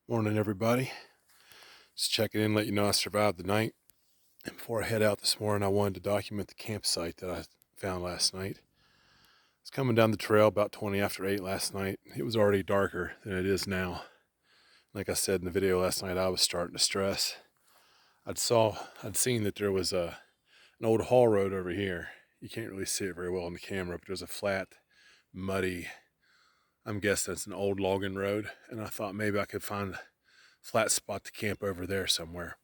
Morning, everybody. Just checking in, let you know I survived the night. And before I head out this morning, I wanted to document the campsite that I found last night. It's coming down the trail about 20 after 8 last night. It was already darker than it is now. Like I said in the video last night, I was starting to stress. I'd seen that there was an old haul road over here. You can't really see it very well on the camera, but there's a flat, muddy, I'm guessing it's an old logging road. And I thought maybe I could find a flat spot to camp over there somewhere.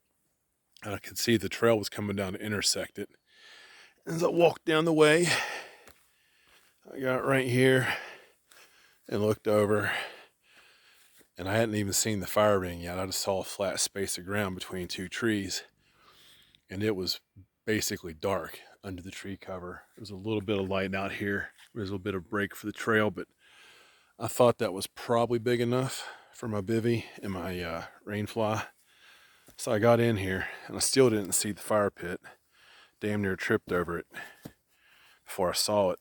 And I could see the trail was coming down to intersect it. As I walked down the way, I got right here and looked over, and I hadn't even seen the fire ring yet. I just saw a flat space of ground between two trees, and it was basically dark under the tree cover. There was a little bit of light out here. There was a little bit of break for the trail, but I thought that was probably big enough for my bivvy and my rainfly. So I got in here, and I still didn't see the fire pit. Damn near tripped over it before I saw it.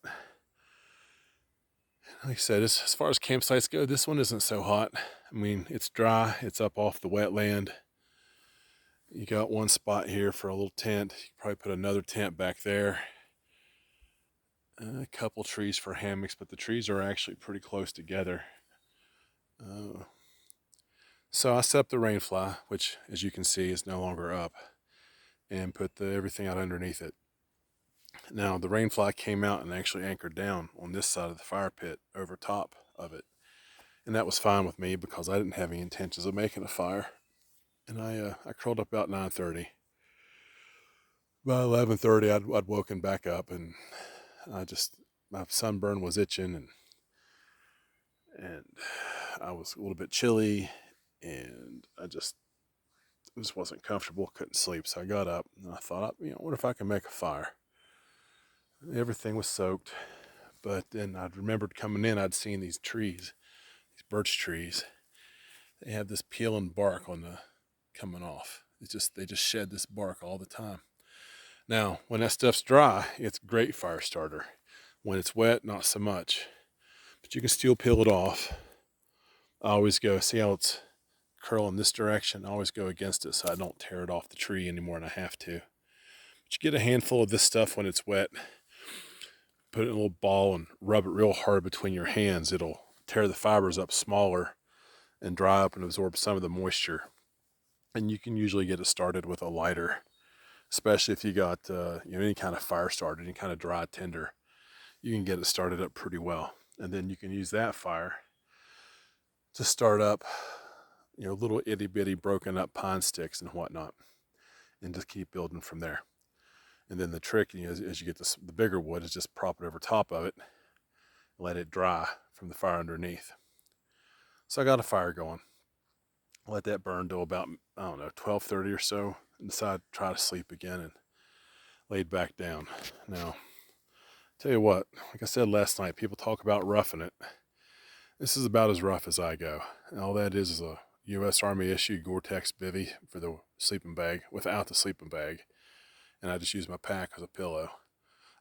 Like I said, as far as campsites go, this one isn't so hot. I mean, it's dry, it's up off the wetland. You got one spot here for a little tent. You could probably put another tent back there. A couple trees for hammocks, but the trees are actually pretty close together. So I set up the rainfly, which, as you can see, is no longer up, and put everything out underneath it. Now, the rainfly came out and actually anchored down on this side of the fire pit over top of it. And that was fine with me because I didn't have any intentions of making a fire. And I curled up about 9:30. By 11:30, I'd woken back up, and my sunburn was itching, and I was a little bit chilly, and I just wasn't comfortable, couldn't sleep. So I got up, and I thought, what if I can make a fire? Everything was soaked, but then I remembered coming in, I'd seen these trees, these birch trees. They have this peeling bark on the coming off. They just shed this bark all the time. Now, when that stuff's dry, it's a great fire starter. When it's wet, not so much. But you can still peel it off. I always go, see how it's curling this direction? I always go against it so I don't tear it off the tree any more than I have to. But you get a handful of this stuff when it's wet, put it in a little ball and rub it real hard between your hands. It'll tear the fibers up smaller and dry up and absorb some of the moisture. And you can usually get it started with a lighter, especially if you got any kind of fire starter, any kind of dry tinder. You can get it started up pretty well. And then you can use that fire to start up little itty bitty broken up pine sticks and whatnot, and just keep building from there. And then the trick, as you get the bigger wood, is just prop it over top of it, let it dry from the fire underneath. So I got a fire going. Let that burn till about, 12:30 or so, and decided to try to sleep again and laid back down. Now, tell you what, like I said last night, people talk about roughing it. This is about as rough as I go. And all that is a U.S. Army issued Gore-Tex bivvy for the sleeping bag, without the sleeping bag. And I just used my pack as a pillow.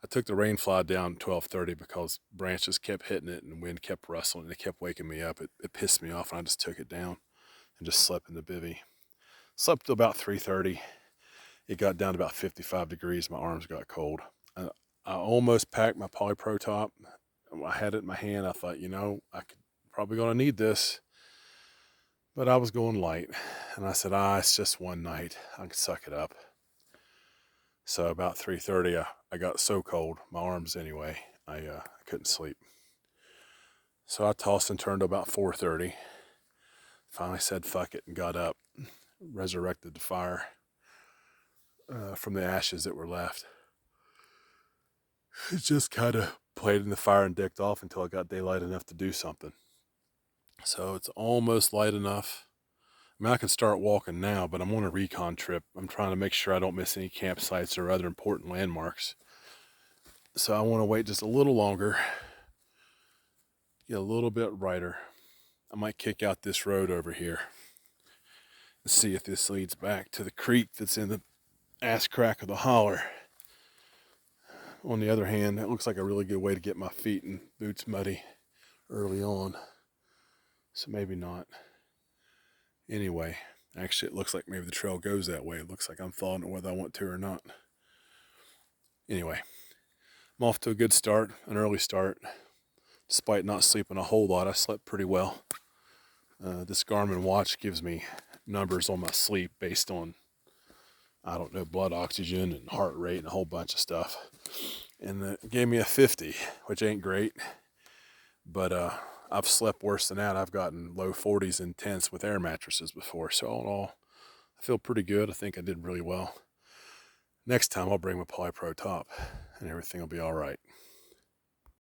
I took the rain fly down at 12:30 because branches kept hitting it and wind kept rustling and it kept waking me up. It pissed me off, and I just took it down and just slept in the bivvy. Slept till about 3:30. It got down to about 55 degrees. My arms got cold. I almost packed my polypro top. I had it in my hand. I thought, I could probably going to need this. But I was going light. And I said, it's just one night. I can suck it up. So about 3:30, I got so cold, my arms anyway, I couldn't sleep. So I tossed and turned to about 4:30. Finally said, fuck it, and got up. Resurrected the fire from the ashes that were left. It just kind of played in the fire and dicked off until I got daylight enough to do something. So it's almost light enough. I mean, I can start walking now, but I'm on a recon trip. I'm trying to make sure I don't miss any campsites or other important landmarks. So I want to wait just a little longer, get a little bit brighter. I might kick out this road over here and see if this leads back to the creek that's in the ass crack of the holler. On the other hand, that looks like a really good way to get my feet and boots muddy early on. So maybe not. Anyway, actually, it looks like maybe the trail goes that way. It looks like I'm following it whether I want to or not. Anyway, I'm off to a good start, an early start. Despite not sleeping a whole lot, I slept pretty well. This Garmin watch gives me numbers on my sleep based on, I don't know, blood oxygen and heart rate and a whole bunch of stuff. And it gave me a 50, which ain't great. But I've slept worse than that. I've gotten low 40s in tents with air mattresses before. So all in all, I feel pretty good. I think I did really well. Next time I'll bring my Polypro top and everything will be all right.